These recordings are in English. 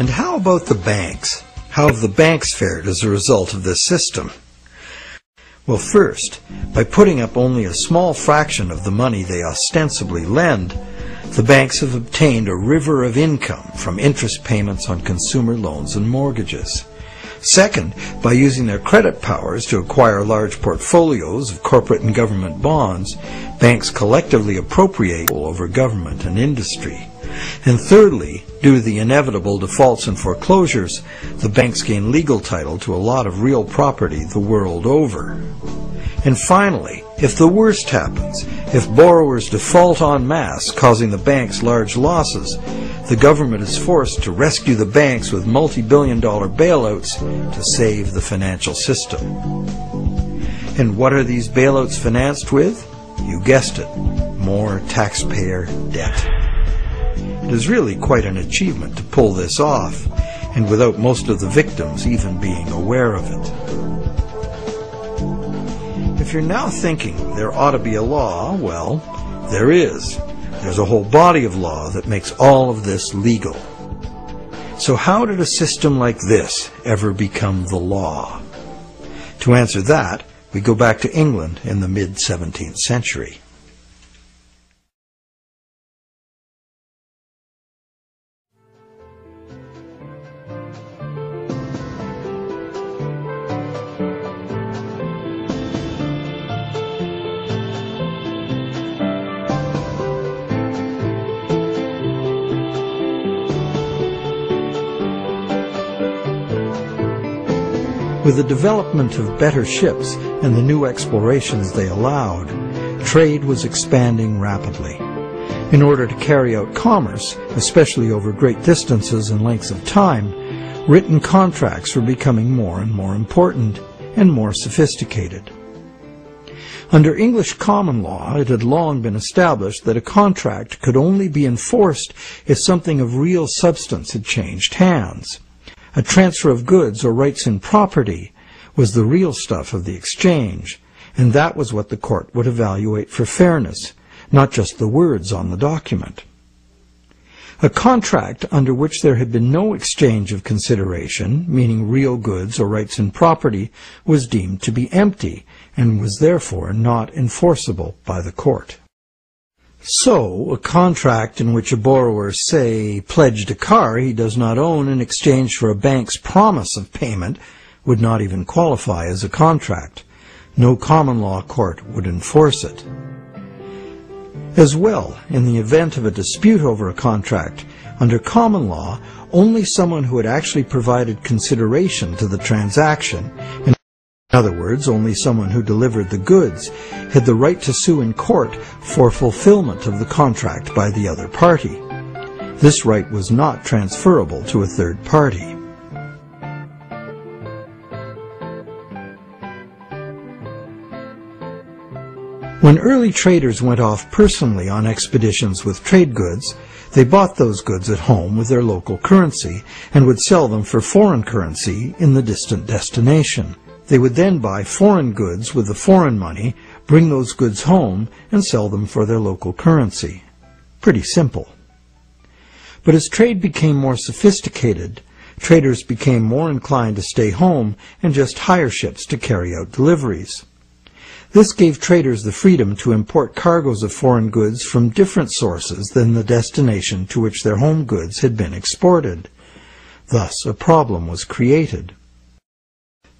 And how about the banks? How have the banks fared as a result of this system? Well, first, by putting up only a small fraction of the money they ostensibly lend, the banks have obtained a river of income from interest payments on consumer loans and mortgages. Second, by using their credit powers to acquire large portfolios of corporate and government bonds, banks collectively appropriate over government and industry. And thirdly, due to the inevitable defaults and foreclosures, the banks gain legal title to a lot of real property the world over. And finally, if the worst happens, if borrowers default en masse, causing the banks large losses, the government is forced to rescue the banks with multi-billion-dollar bailouts to save the financial system. And what are these bailouts financed with? You guessed it, more taxpayer debt. It is really quite an achievement to pull this off, and without most of the victims even being aware of it. If you're now thinking there ought to be a law, well, there is. There's a whole body of law that makes all of this legal. So how did a system like this ever become the law? To answer that, we go back to England in the mid-17th century. With the development of better ships and the new explorations they allowed, trade was expanding rapidly. In order to carry out commerce, especially over great distances and lengths of time, written contracts were becoming more and more important and more sophisticated. Under English common law, it had long been established that a contract could only be enforced if something of real substance had changed hands. A transfer of goods or rights in property was the real stuff of the exchange, and that was what the court would evaluate for fairness, not just the words on the document. A contract under which there had been no exchange of consideration, meaning real goods or rights in property, was deemed to be empty and was therefore not enforceable by the court. So, a contract in which a borrower, say, pledged a car he does not own in exchange for a bank's promise of payment would not even qualify as a contract. No common law court would enforce it. As well, in the event of a dispute over a contract, under common law, only someone who had actually provided consideration to the transaction, in other words, only someone who delivered the goods, had the right to sue in court for fulfillment of the contract by the other party. This right was not transferable to a third party. When early traders went off personally on expeditions with trade goods, they bought those goods at home with their local currency and would sell them for foreign currency in the distant destination. They would then buy foreign goods with the foreign money, bring those goods home, and sell them for their local currency. Pretty simple. But as trade became more sophisticated, traders became more inclined to stay home and just hire ships to carry out deliveries. This gave traders the freedom to import cargoes of foreign goods from different sources than the destination to which their home goods had been exported. Thus, a problem was created.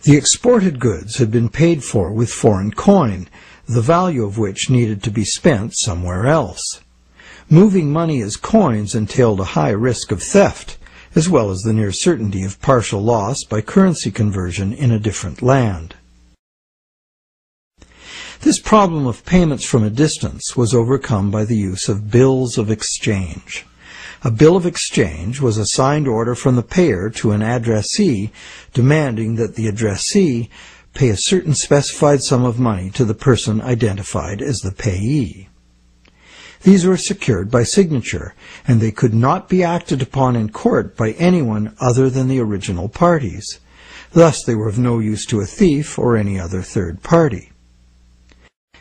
The exported goods had been paid for with foreign coin, the value of which needed to be spent somewhere else. Moving money as coins entailed a high risk of theft, as well as the near certainty of partial loss by currency conversion in a different land. This problem of payments from a distance was overcome by the use of bills of exchange. A bill of exchange was a signed order from the payer to an addressee demanding that the addressee pay a certain specified sum of money to the person identified as the payee. These were secured by signature, and they could not be acted upon in court by anyone other than the original parties. Thus they were of no use to a thief or any other third party.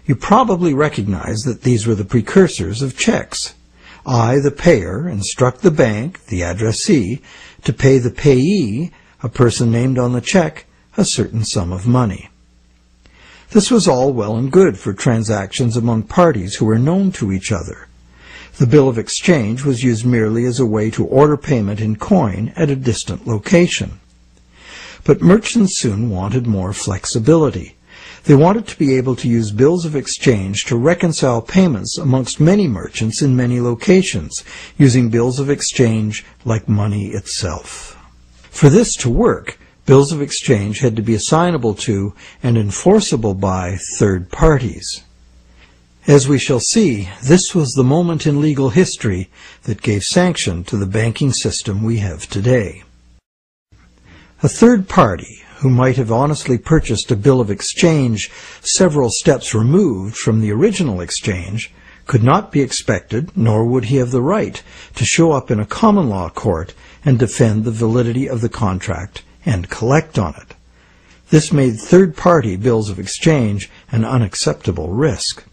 You probably recognize that these were the precursors of checks. I, the payer, instruct the bank, the addressee, to pay the payee, a person named on the check, a certain sum of money. This was all well and good for transactions among parties who were known to each other. The bill of exchange was used merely as a way to order payment in coin at a distant location. But merchants soon wanted more flexibility. They wanted to be able to use bills of exchange to reconcile payments amongst many merchants in many locations, using bills of exchange like money itself. For this to work, bills of exchange had to be assignable to and enforceable by third parties. As we shall see, this was the moment in legal history that gave sanction to the banking system we have today. A third party, who might have honestly purchased a bill of exchange several steps removed from the original exchange, could not be expected, nor would he have the right, to show up in a common law court and defend the validity of the contract and collect on it. This made third-party bills of exchange an unacceptable risk.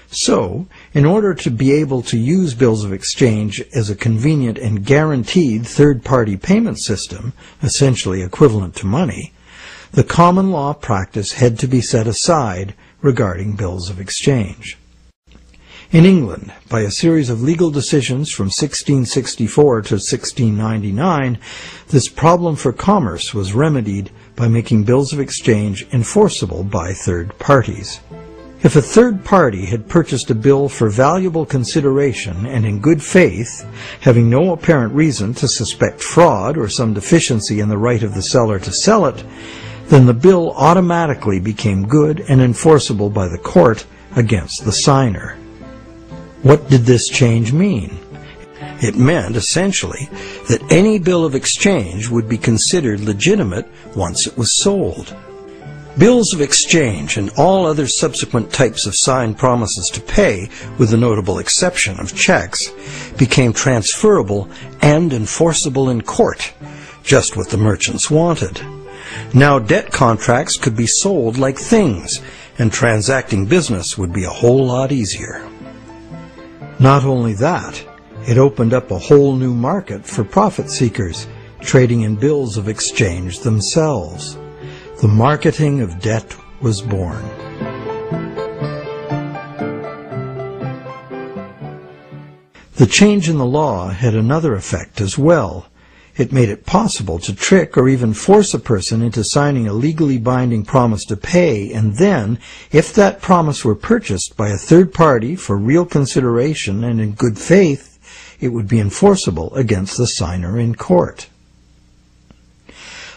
So, in order to be able to use bills of exchange as a convenient and guaranteed third-party payment system, essentially equivalent to money, the common law practice had to be set aside regarding bills of exchange. In England, by a series of legal decisions from 1664 to 1699, this problem for commerce was remedied by making bills of exchange enforceable by third parties. If a third party had purchased a bill for valuable consideration and in good faith, having no apparent reason to suspect fraud or some deficiency in the right of the seller to sell it, then the bill automatically became good and enforceable by the court against the signer. What did this change mean? It meant, essentially, that any bill of exchange would be considered legitimate once it was sold. Bills of exchange and all other subsequent types of signed promises to pay, with the notable exception of checks, became transferable and enforceable in court, just what the merchants wanted. Now debt contracts could be sold like things, and transacting business would be a whole lot easier. Not only that, it opened up a whole new market for profit seekers, trading in bills of exchange themselves. The marketing of debt was born. The change in the law had another effect as well. It made it possible to trick or even force a person into signing a legally binding promise to pay, and then, if that promise were purchased by a third party for real consideration and in good faith, it would be enforceable against the signer in court.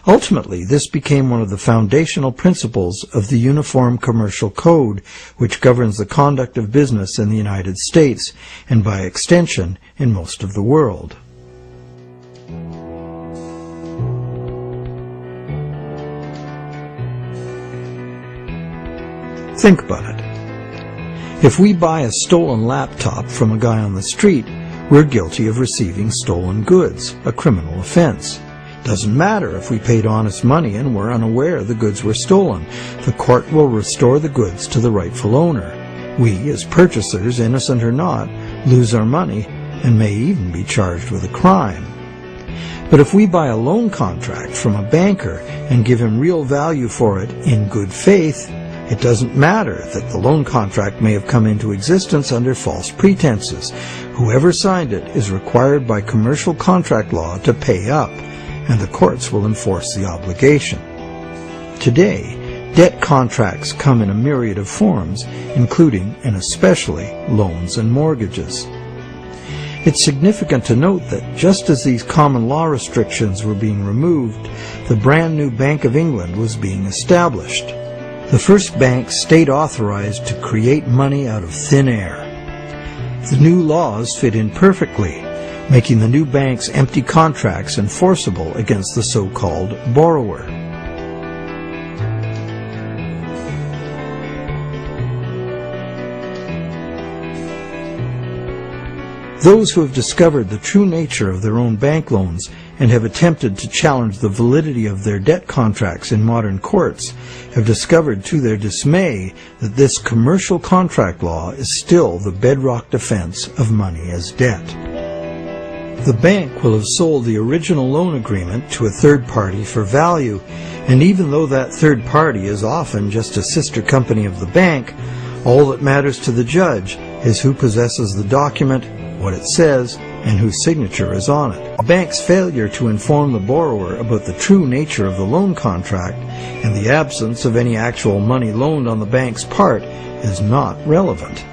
Ultimately, this became one of the foundational principles of the Uniform Commercial Code, which governs the conduct of business in the United States, and by extension, in most of the world. Think about it. If we buy a stolen laptop from a guy on the street, we're guilty of receiving stolen goods, a criminal offense. Doesn't matter if we paid honest money and were unaware the goods were stolen. The court will restore the goods to the rightful owner. We, as purchasers, innocent or not, lose our money and may even be charged with a crime. But if we buy a loan contract from a banker and give him real value for it in good faith, it doesn't matter that the loan contract may have come into existence under false pretenses. Whoever signed it is required by commercial contract law to pay up, and the courts will enforce the obligation. Today, debt contracts come in a myriad of forms, including and especially loans and mortgages. It's significant to note that just as these common law restrictions were being removed, the brand new Bank of England was being established. The first bank state-authorized to create money out of thin air. The new laws fit in perfectly, making the new bank's empty contracts enforceable against the so-called borrower. Those who have discovered the true nature of their own bank loans and have attempted to challenge the validity of their debt contracts in modern courts have discovered to their dismay that this commercial contract law is still the bedrock defense of money as debt. The bank will have sold the original loan agreement to a third party for value, and even though that third party is often just a sister company of the bank, all that matters to the judge is who possesses the document, what it says, and whose signature is on it. A bank's failure to inform the borrower about the true nature of the loan contract and the absence of any actual money loaned on the bank's part is not relevant.